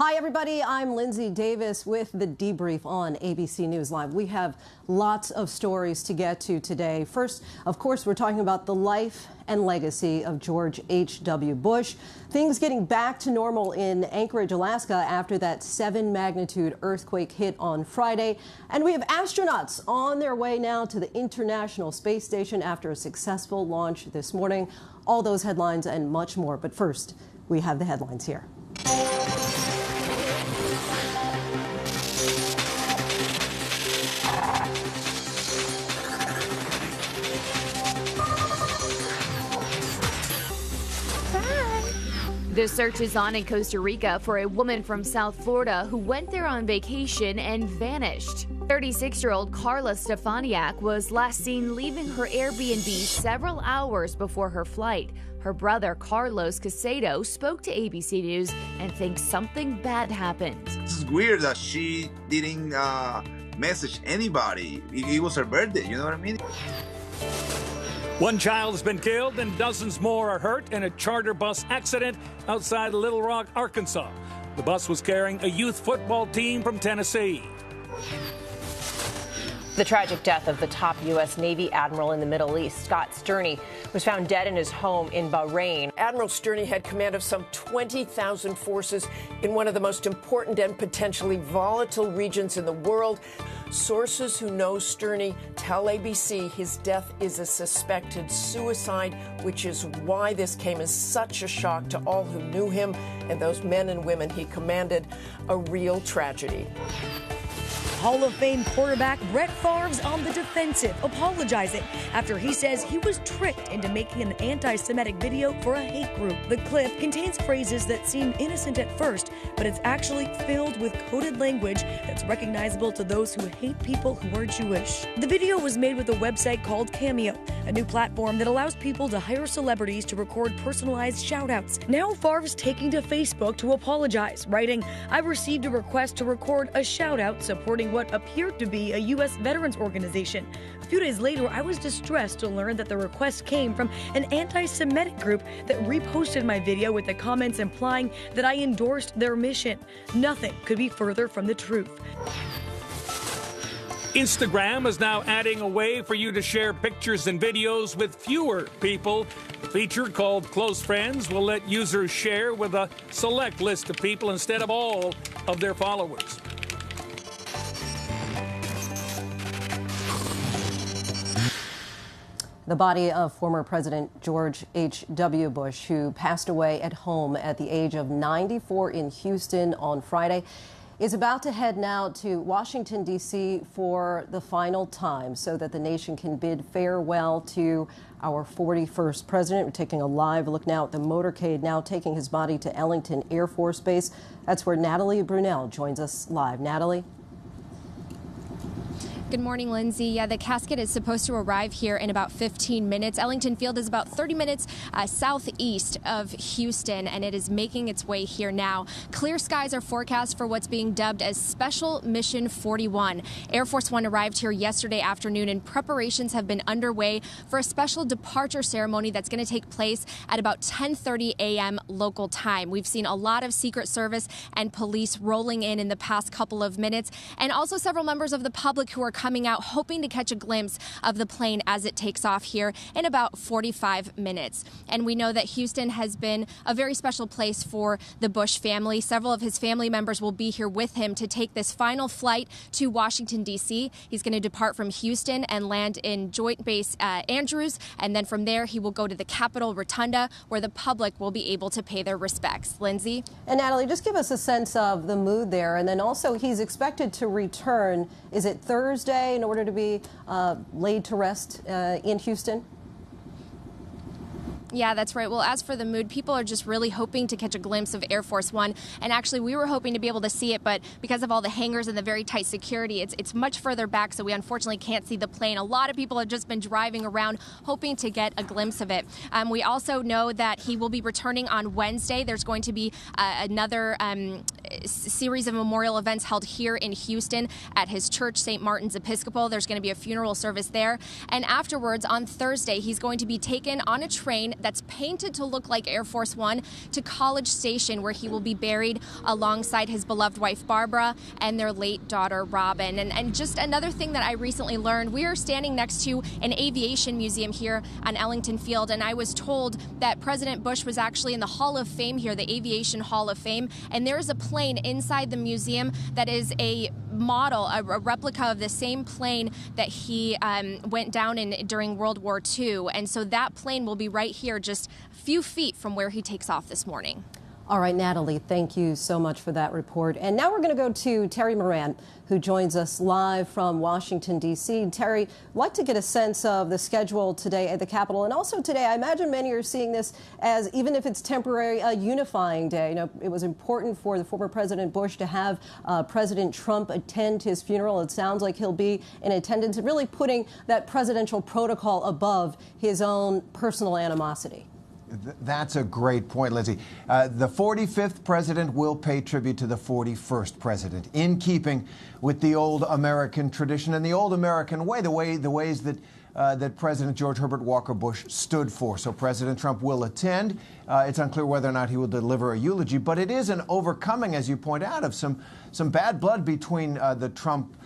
Hi, everybody. I'm Lindsay Davis with the Debrief on ABC News Live. We have lots of stories to get to today. First, of course, we're talking about the life and legacy of George H.W. Bush. Things getting back to normal in Anchorage, Alaska after that 7-magnitude earthquake hit on Friday. And we have astronauts on their way now to the International Space Station after a successful launch this morning. All those headlines and much more. But first, we have the headlines here. The search is on in Costa Rica for a woman from South Florida who went there on vacation and vanished. 36-year-old Carla Stefaniak was last seen leaving her Airbnb several hours before her flight. Her brother, Carlos Casado, spoke to ABC News and thinks something bad happened. It's weird that she didn't message anybody. It was her birthday, you know what I mean? One child has been killed and dozens more are hurt in a charter bus accident outside Little Rock, Arkansas. The bus was carrying a youth football team from Tennessee. The tragic death of the top U.S. Navy admiral in the Middle East, Scott Sterney, was found dead in his home in Bahrain. Admiral Sterney had command of some 20,000 forces in one of the most important and potentially volatile regions in the world. Sources who know Sterney tell ABC his death is a suspected suicide, which is why this came as such a shock to all who knew him and those men and women he commanded. A real tragedy. Hall of Fame quarterback Brett Favre's on the defensive, apologizing after he says he was tricked into making an anti-Semitic video for a hate group. The clip contains phrases that seem innocent at first, but it's actually filled with coded language that's recognizable to those who hate people who are Jewish. The video was made with a website called Cameo, a new platform that allows people to hire celebrities to record personalized shout-outs. Now Favre's taking to Facebook to apologize, writing, "I received a request to record a shout-out supporting what appeared to be a U.S. veterans organization. A few days later, I was distressed to learn that the request came from an anti-Semitic group that reposted my video with the comments implying that I endorsed their mission. Nothing could be further from the truth." Instagram is now adding a way for you to share pictures and videos with fewer people. The feature called Close Friends will let users share with a select list of people instead of all of their followers. The body of former President George H.W. Bush, who passed away at home at the age of 94 in Houston on Friday, is about to head now to Washington, D.C. for the final time so that the nation can bid farewell to our 41st president. We're taking a live look now at the motorcade now taking his body to Ellington Air Force Base. That's where Natalie Brunell joins us live. Natalie? Good morning, Lindsay. Yeah, the casket is supposed to arrive here in about 15 minutes. Ellington Field is about 30 minutes southeast of Houston, and it is making its way here now. Clear skies are forecast for what's being dubbed as Special Mission 41. Air Force One arrived here yesterday afternoon, and preparations have been underway for a special departure ceremony that's going to take place at about 10:30 a.m. local time. We've seen a lot of Secret Service and police rolling in the past couple of minutes, and also several members of the public who are coming out hoping to catch a glimpse of the plane as it takes off here in about 45 minutes. And we know that Houston has been a very special place for the Bush family. Several of his family members will be here with him to take this final flight to Washington, D.C. He's going to depart from Houston and land in Joint Base Andrews, and then from there he will go to the Capitol Rotunda where the public will be able to pay their respects. Lindsay? And Natalie, just give us a sense of the mood there, and then also he's expected to return, is it Thursday, in order to be laid to rest in Houston? Yeah, that's right. Well, as for the mood, people are just really hoping to catch a glimpse of Air Force One. And actually, we were hoping to be able to see it, but because of all the hangars and the very tight security, it's much further back, so we unfortunately can't see the plane. A lot of people have just been driving around hoping to get a glimpse of it. We also know that he will be returning on Wednesday. There's going to be another series of memorial events held here in Houston at his church, St. Martin's Episcopal. There's going to be a funeral service there. And afterwards, on Thursday, he's going to be taken on a train that's painted to look like Air Force One to College Station, where he will be buried alongside his beloved wife, Barbara, and their late daughter, Robin. And just another thing that I recently learned, we are standing next to an aviation museum here on Ellington Field, and I was told that President Bush was actually in the Hall of Fame here, the Aviation Hall of Fame, and there is a plane inside the museum that is a model, a replica of the same plane that he went down in during World War II. And so that plane will be right here, just a few feet from where he takes off this morning. All right, Natalie, thank you so much for that report. And now we're going to go to Terry Moran, who joins us live from Washington, D.C. Terry, I'd like to get a sense of the schedule today at the Capitol. And also today, I imagine many are seeing this as, even if it's temporary, a unifying day. You know, it was important for the former President Bush to have President Trump attend his funeral. It sounds like he'll be in attendance and really putting that presidential protocol above his own personal animosity. That's a great point, Lizzie. The 45th president will pay tribute to the 41st president, in keeping with the old American tradition and the old American way, the ways that that President George Herbert Walker Bush stood for. So President Trump will attend. It's unclear whether or not he will deliver a eulogy, but it is an overcoming, as you point out, of some bad blood between the Trump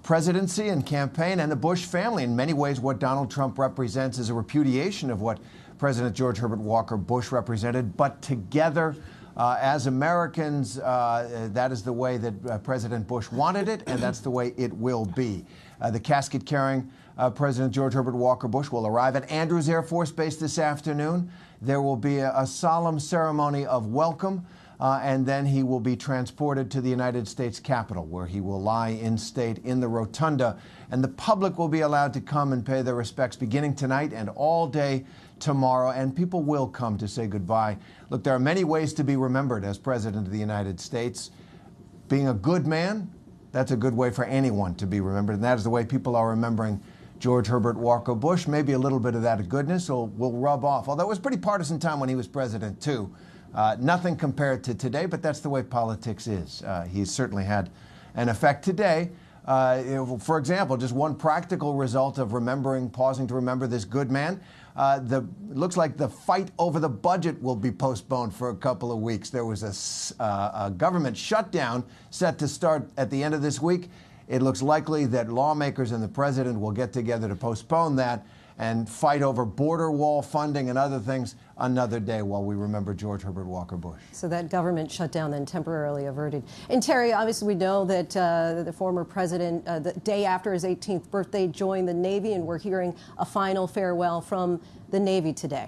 presidency and campaign and the Bush family. In many ways, what Donald Trump represents is a repudiation of what President George Herbert Walker Bush represented. But together, as Americans, that is the way that President Bush wanted it, and that's the way it will be. The casket-carrying President George Herbert Walker Bush will arrive at Andrews Air Force Base this afternoon. There will be a solemn ceremony of welcome, and then he will be transported to the United States Capitol, where he will lie in state in the rotunda. And the public will be allowed to come and pay their respects beginning tonight and all day tomorrow, and people will come to say goodbye. Look, there are many ways to be remembered as President of the United States. Being a good man, that's a good way for anyone to be remembered, and that is the way people are remembering George Herbert Walker Bush. Maybe a little bit of that goodness will rub off, although it was a pretty partisan time when he was president, too. Nothing compared to today, but that's the way politics is. He's certainly had an effect today. For example, just one practical result of pausing to remember this good man. It looks like the fight over the budget will be postponed for a couple of weeks. There was a government shutdown set to start at the end of this week. It looks likely that lawmakers and the president will get together to postpone that and fight over border wall funding and other things another day while we remember George Herbert Walker Bush. So that government shutdown then temporarily averted. And Terry, obviously we know that the former president, the day after his 18th birthday, joined the Navy, and we're hearing a final farewell from the Navy today.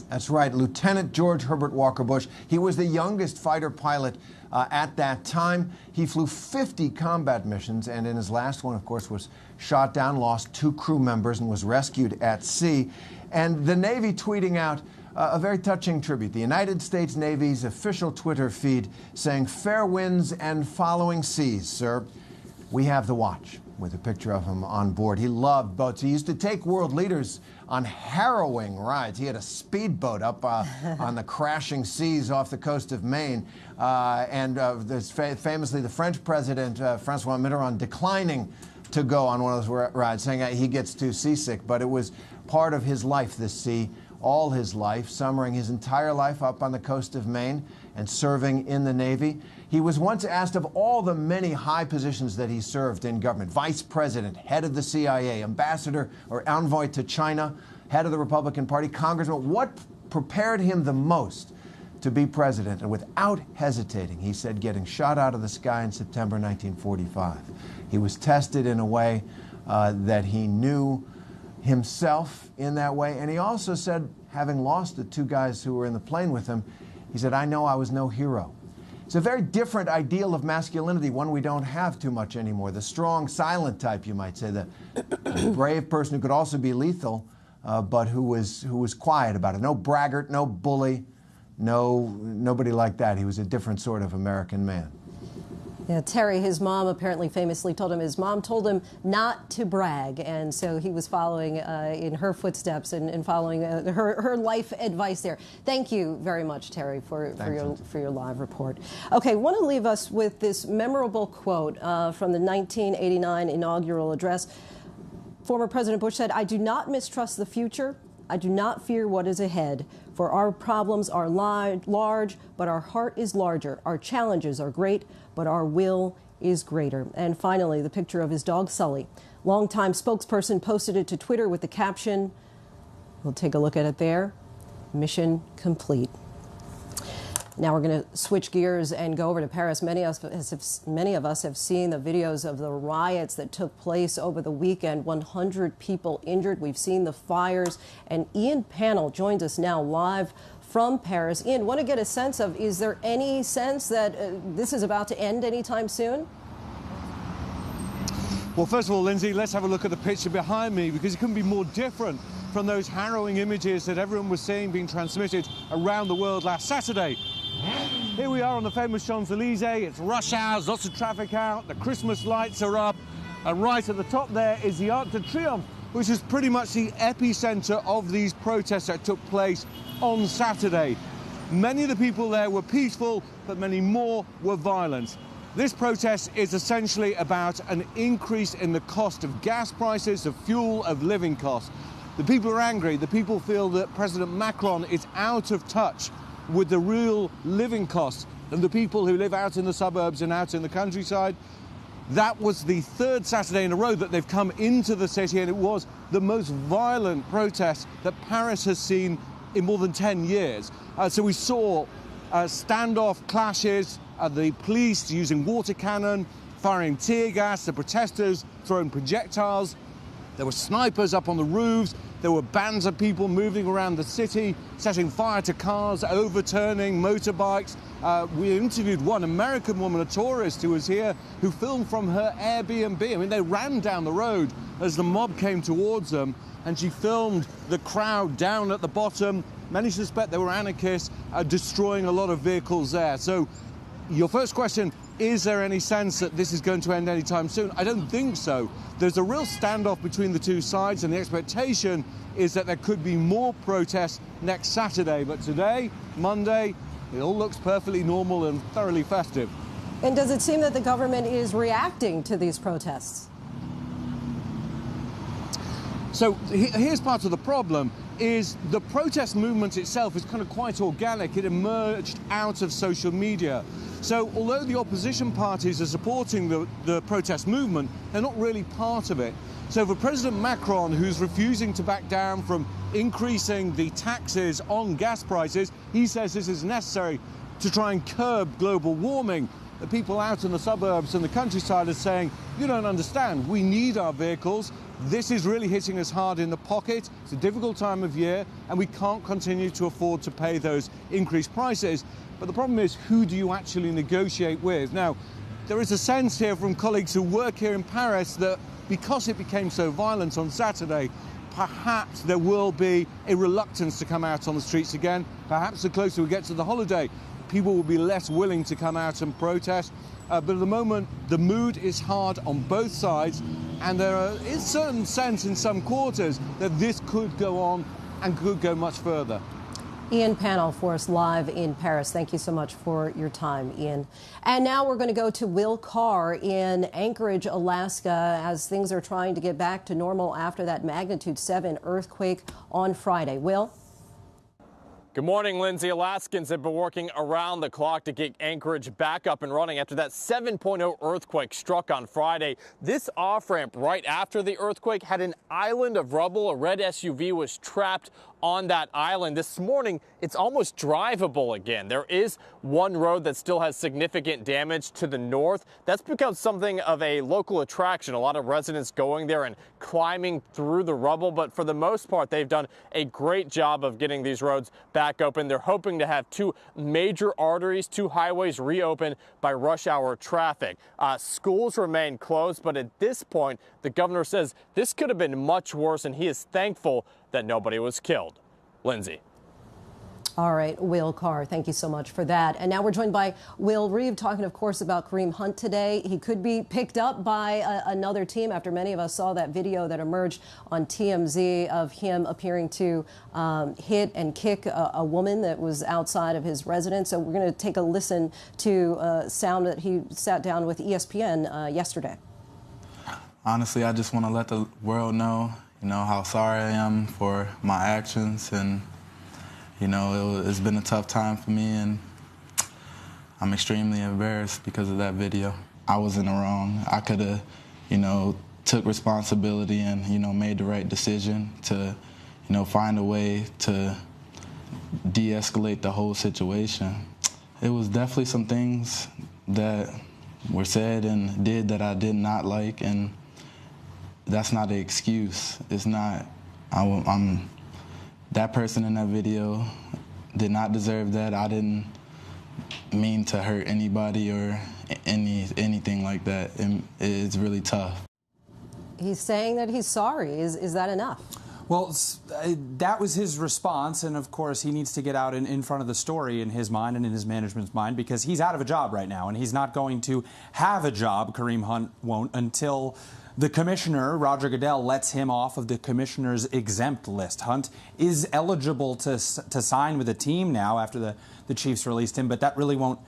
That's right. Lieutenant George Herbert Walker Bush. He was the youngest fighter pilot at that time. He flew 50 combat missions, and in his last one, of course, was shot down, lost 2 crew members, and was rescued at sea. And the Navy tweeting out a very touching tribute. The United States Navy's official Twitter feed saying, "Fair winds and following seas, sir. We have the watch," with a picture of him on board. He loved boats. He used to take world leaders on harrowing rides. He had a speedboat up on the crashing seas off the coast of Maine. There's famously the French president, Francois Mitterrand, declining to go on one of those rides, saying he gets too seasick. But it was part of his life, this sea, all his life, summering his entire life up on the coast of Maine and serving in the Navy. He was once asked of all the many high positions that he served in government: vice president, head of the CIA, ambassador or envoy to China, head of the Republican Party, congressman, what prepared him the most to be president? And without hesitating, he said getting shot out of the sky in September 1945. He was tested in a way that he knew himself in that way. And he also said, having lost the 2 guys who were in the plane with him, he said, "I know I was no hero." It's a very different ideal of masculinity, one we don't have too much anymore. The strong, silent type, you might say, the brave person who could also be lethal, but who was quiet about it. No braggart, no bully, nobody like that. He was a different sort of American man. Yeah, Terry, his mom apparently famously told him, his mom told him not to brag. And so he was following in her footsteps and following her life advice there. Thank you very much, Terry, for your live report. Okay, want to leave us with this memorable quote from the 1989 inaugural address. Former President Bush said, "I do not mistrust the future. I do not fear what is ahead, for our problems are large, but our heart is larger. Our challenges are great, but our will is greater." And finally, the picture of his dog, Sully. Longtime spokesperson posted it to Twitter with the caption, we'll take a look at it there, "Mission complete." Now we're going to switch gears and go over to Paris. Many of us have seen the videos of the riots that took place over the weekend. 100 people injured. We've seen the fires. And Ian Pannell joins us now live from Paris. Ian, want to get a sense of, is there any sense that this is about to end anytime soon? Well, first of all, Lindsay, let's have a look at the picture behind me, because it couldn't be more different from those harrowing images that everyone was seeing being transmitted around the world last Saturday. Here we are on the famous Champs-Elysees. It's rush hours, lots of traffic out, the Christmas lights are up, and right at the top there is the Arc de Triomphe, which is pretty much the epicenter of these protests that took place on Saturday. Many of the people there were peaceful, but many more were violent. This protest is essentially about an increase in the cost of gas prices, of fuel, of living costs. The people are angry. The people feel that President Macron is out of touch with the real living costs of the people who live out in the suburbs and out in the countryside. That was the third Saturday in a row that they've come into the city, and it was the most violent protest that Paris has seen in more than 10 years. So we saw standoff clashes, the police using water cannon, firing tear gas, the protesters throwing projectiles. There were snipers up on the roofs. There were bands of people moving around the city, setting fire to cars, overturning motorbikes. We interviewed one American woman, a tourist who was here, who filmed from her Airbnb. I mean, they ran down the road as the mob came towards them, and she filmed the crowd down at the bottom. Many suspect they were anarchists, destroying a lot of vehicles there. So your first question, is there any sense that this is going to end anytime soon? I don't think so. There's a real standoff between the two sides, and the expectation is that there could be more protests next Saturday. But today, Monday, it all looks perfectly normal and thoroughly festive. And does it seem that the government is reacting to these protests? So here's part of the problem, is the protest movement itself is kind of quite organic. It emerged out of social media. So although the opposition parties are supporting the protest movement, they're not really part of it. So for President Macron, who's refusing to back down from increasing the taxes on gas prices, he says this is necessary to try and curb global warming. The people out in the suburbs and the countryside are saying, you don't understand, we need our vehicles. This is really hitting us hard in the pocket. It's a difficult time of year, and we can't continue to afford to pay those increased prices. But the problem is, who do you actually negotiate with? Now, there is a sense here from colleagues who work here in Paris that because it became so violent on Saturday, perhaps there will be a reluctance to come out on the streets again. Perhaps the closer we get to the holiday, people will be less willing to come out and protest. But at the moment, the mood is hard on both sides, and there is a certain sense in some quarters that this could go on and could go much further. Ian Pannell for us live in Paris. Thank you so much for your time, Ian. And now we're going to go to Will Carr in Anchorage, Alaska, as things are trying to get back to normal after that magnitude 7 earthquake on Friday. Will? Good morning, Lindsay. Alaskans have been working around the clock to get Anchorage back up and running after that 7.0 earthquake struck on Friday. This off-ramp right after the earthquake had an island of rubble. A red SUV was trapped on that island. This morning, it's almost drivable again. There is one road that still has significant damage to the north. That's become something of a local attraction. A lot of residents going there and climbing through the rubble, but for the most part, they've done a great job of getting these roads back open. They're hoping to have two major arteries, two highways reopened by rush hour traffic. Schools remain closed, but at this point, the governor says this could have been much worse, and he is thankful that nobody was killed. Lindsay. All right, Will Carr, thank you so much for that. And now we're joined by Will Reeve, talking, of course, about Kareem Hunt today. He could be picked up by another team after many of us saw that video that emerged on TMZ of him appearing to hit and kick a woman that was outside of his residence. So we're going to take a listen to sound that he sat down with ESPN yesterday. Honestly, I just want to let the world know, how sorry I am for my actions, and it's been a tough time for me, and I'm extremely embarrassed because of that video. I was in the wrong. I could have, took responsibility and, made the right decision to, find a way to de-escalate the whole situation. It was definitely some things that were said and did that I did not like, and that's not an excuse. It's not, that person in that video did not deserve that. I didn't mean to hurt anybody or anything like that. It's really tough. He's saying that he's sorry. Is that enough? Well, that was his response, and of course he needs to get out in front of the story in his mind and in his management's mind, because he's out of a job right now, and he's not going to have a job, Kareem Hunt won't, until the commissioner, Roger Goodell, lets him off of the commissioner's exempt list. Hunt is eligible to sign with a team now after the Chiefs released him, but that really won't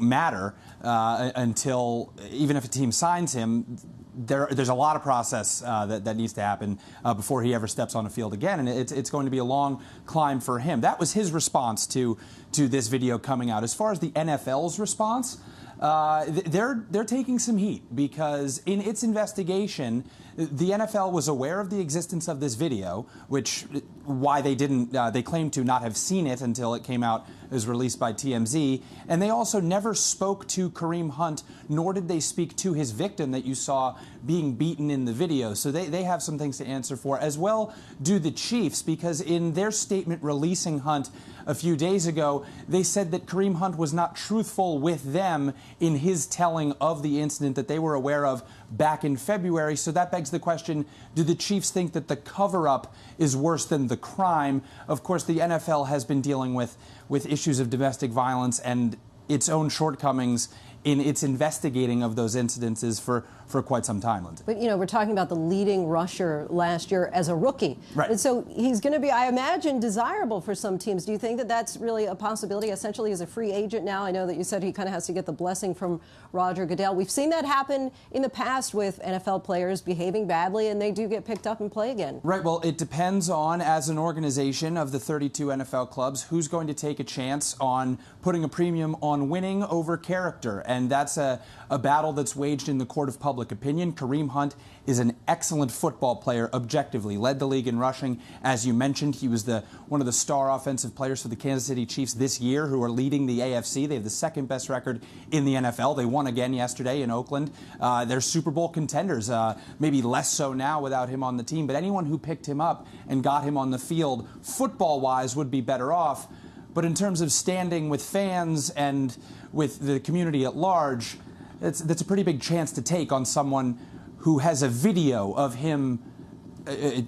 matter until, even if a team signs him, there's a lot of process that needs to happen before he ever steps on a field again, and it's going to be a long climb for him. That was his response to this video coming out. As far as the NFL's response, they're taking some heat, because in its investigation, the NFL was aware of the existence of this video, which why they didn't, they claimed to not have seen it until it came out, it was released by TMZ, and they also never spoke to Kareem Hunt, nor did they speak to his victim that you saw being beaten in the video. So they have some things to answer for, as well do the Chiefs, because in their statement releasing Hunt a few days ago, they said that Kareem Hunt was not truthful with them in his telling of the incident that they were aware of back in February. So that begs the question, do the Chiefs think that the cover-up is worse than the crime? Of course, the NFL has been dealing with issues of domestic violence and its own shortcomings in its investigating of those incidences for quite some time, Lindsay. But, we're talking about the leading rusher last year as a rookie. Right. And so he's going to be, I imagine, desirable for some teams. Do you think that that's really a possibility? Essentially, as a free agent now, I know that you said he kind of has to get the blessing from Roger Goodell. We've seen that happen in the past with NFL players behaving badly, and they do get picked up and play again. Right. Well, it depends on, as an organization of the 32 NFL clubs, who's going to take a chance on putting a premium on winning over character. And that's a battle that's waged in the court of public opinion. Kareem Hunt is an excellent football player, objectively. Led the league in rushing. As you mentioned, he was one of the star offensive players for the Kansas City Chiefs this year, who are leading the AFC. They have the second best record in the NFL. They won again yesterday in Oakland. They're Super Bowl contenders, maybe less so now without him on the team. But anyone who picked him up and got him on the field, football-wise, would be better off. But in terms of standing with fans and with the community at large, that's a pretty big chance to take on someone who has a video of him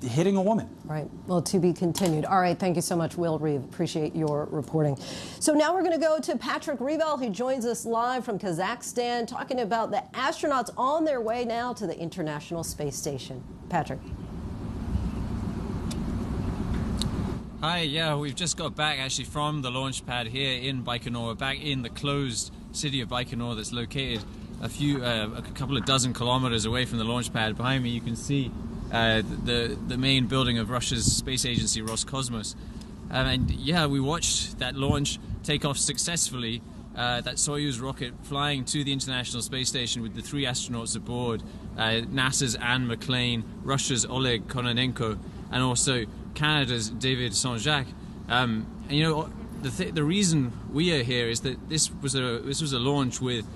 hitting a woman. Right. Well, to be continued. All right. Thank you so much, Will Reeve. Appreciate your reporting. So now we're going to go to Patrick Ravel, who joins us live from Kazakhstan, talking about the astronauts on their way now to the International Space Station. Patrick. Hi, yeah, we've just got back actually from the launch pad here in Baikonur. We're back in the closed city of Baikonur that's located a couple of dozen kilometers away from the launch pad. Behind me you can see the main building of Russia's space agency, Roscosmos. And yeah, we watched that launch take off successfully, that Soyuz rocket flying to the International Space Station with the 3 astronauts aboard, NASA's Anne McClain, Russia's Oleg Kononenko, and also Canada's David Saint-Jacques. And the reason we are here is that this was a launch with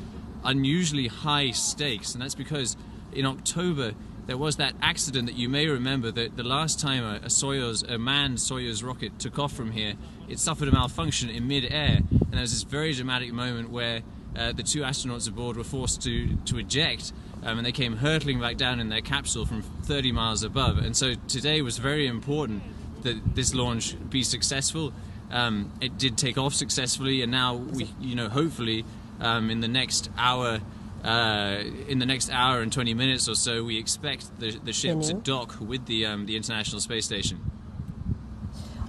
unusually high stakes, and that's because in October there was that accident that you may remember, that the last time a manned Soyuz rocket took off from here, it suffered a malfunction in mid-air, and there was this very dramatic moment where the 2 astronauts aboard were forced to eject, and they came hurtling back down in their capsule from 30 miles above. And so today was very important that this launch be successful. it did take off successfully, and now we, hopefully in the next hour and 20 minutes or so, we expect the ship to dock with the International Space Station.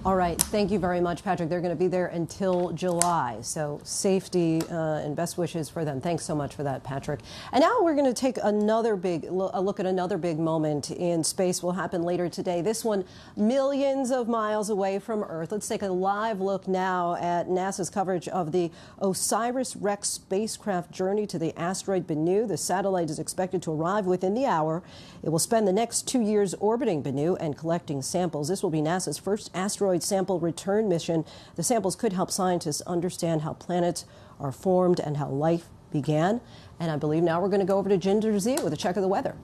All right. Thank you very much, Patrick. They're going to be there until July. So safety and best wishes for them. Thanks so much for that, Patrick. And now we're going to take a look at another big moment in space. Will happen later today. This one millions of miles away from Earth. Let's take a live look now at NASA's coverage of the OSIRIS-REx spacecraft journey to the asteroid Bennu. The satellite is expected to arrive within the hour. It will spend the next 2 years orbiting Bennu and collecting samples. This will be NASA's first asteroid sample return mission. The samples could help scientists understand how planets are formed and how life began. And I believe now we're going to go over to Ginger Z with a check of the weather.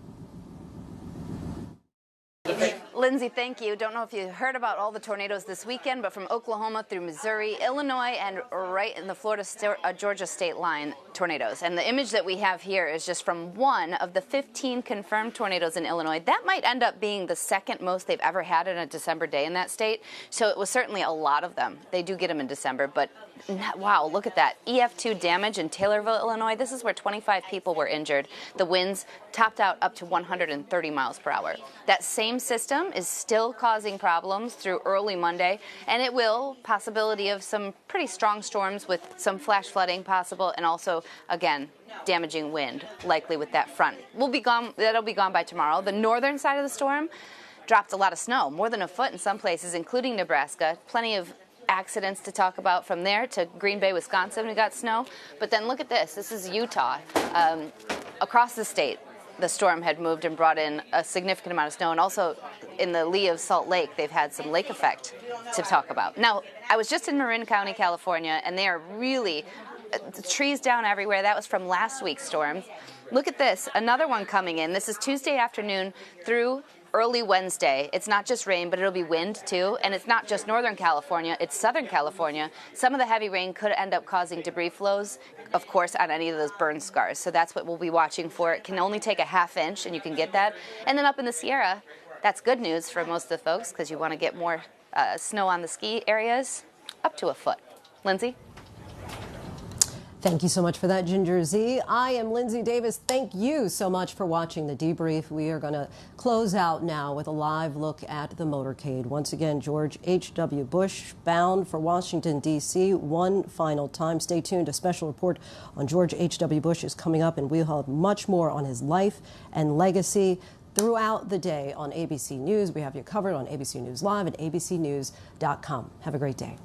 Lindsay, thank you. Don't know if you heard about all the tornadoes this weekend, but from Oklahoma through Missouri, Illinois, and right in the Florida-Georgia state line, tornadoes. And the image that we have here is just from one of the 15 confirmed tornadoes in Illinois. That might end up being the second most they've ever had in a December day in that state. So it was certainly a lot of them. They do get them in December, but wow, look at that. EF2 damage in Taylorville, Illinois. This is where 25 people were injured. The winds topped out up to 130 miles per hour. That same system is still causing problems through early Monday, and it will, possibility of some pretty strong storms with some flash flooding possible, and also, again, damaging wind, likely with that front. That'll be gone by tomorrow. The northern side of the storm dropped a lot of snow, more than a foot in some places, including Nebraska. Plenty of accidents to talk about from there to Green Bay, Wisconsin. We got snow. But then look at this. This is Utah. Across the state, the storm had moved and brought in a significant amount of snow. And also in the lee of Salt Lake, they've had some lake effect to talk about. Now, I was just in Marin County, California, and they are really trees down everywhere. That was from last week's storms. Look at this. Another one coming in. This is Tuesday afternoon through early Wednesday. It's not just rain, but it'll be wind too. And it's not just Northern California, it's Southern California. Some of the heavy rain could end up causing debris flows, of course, on any of those burn scars. So that's what we'll be watching for. It can only take a ½ inch, and you can get that. And then up in the Sierra, that's good news for most of the folks because you want to get more snow on the ski areas, up to a foot. Lindsay? Thank you so much for that, Ginger Z. I am Lindsay Davis. Thank you so much for watching the debrief. We are going to close out now with a live look at the motorcade. Once again, George H.W. Bush bound for Washington, D.C. one final time. Stay tuned. A special report on George H.W. Bush is coming up, and we'll have much more on his life and legacy throughout the day on ABC News. We have you covered on ABC News Live and abcnews.com. Have a great day.